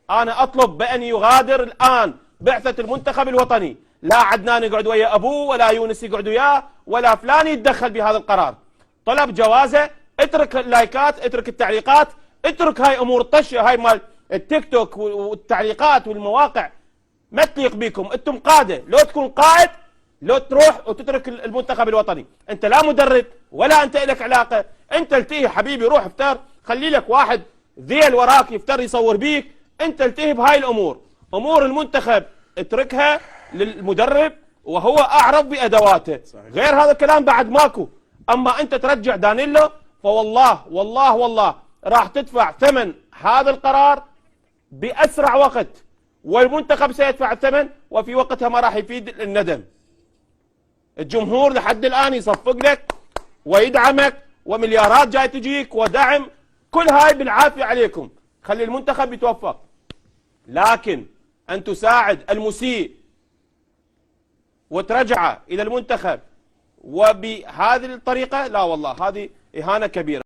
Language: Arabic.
أنا أطلب بأن يغادر الآن بعثة المنتخب الوطني، لا عدنان يقعد ويا أبوه ولا يونس يقعد وياه ولا فلان يتدخل بهذا القرار. طلب جوازه، اترك اللايكات، اترك التعليقات، اترك هاي أمور طشة، هاي مال التيك توك والتعليقات والمواقع ما تليق بكم. انتم قادة، لو تكون قائد لو تروح وتترك المنتخب الوطني. انت لا مدرب ولا انت لك علاقة، انت التهي حبيبي، روح افتر، خلي لك واحد ذيل وراك يفتر يصور بيك، انت التهي بهاي الامور. امور المنتخب اتركها للمدرب وهو اعرف بادواته. غير هذا الكلام بعد ماكو. اما انت ترجع دانيلو فوالله والله والله راح تدفع ثمن هذا القرار باسرع وقت، والمنتخب سيدفع الثمن وفي وقتها ما راح يفيد الندم. الجمهور لحد الان يصفق لك ويدعمك ومليارات جاي تجيك ودعم، كل هاي بالعافيه عليكم. خلي المنتخب يتوفق، لكن ان تساعد المسيء وترجعه الى المنتخب وبهذه الطريقه، لا والله هذه اهانه كبيره.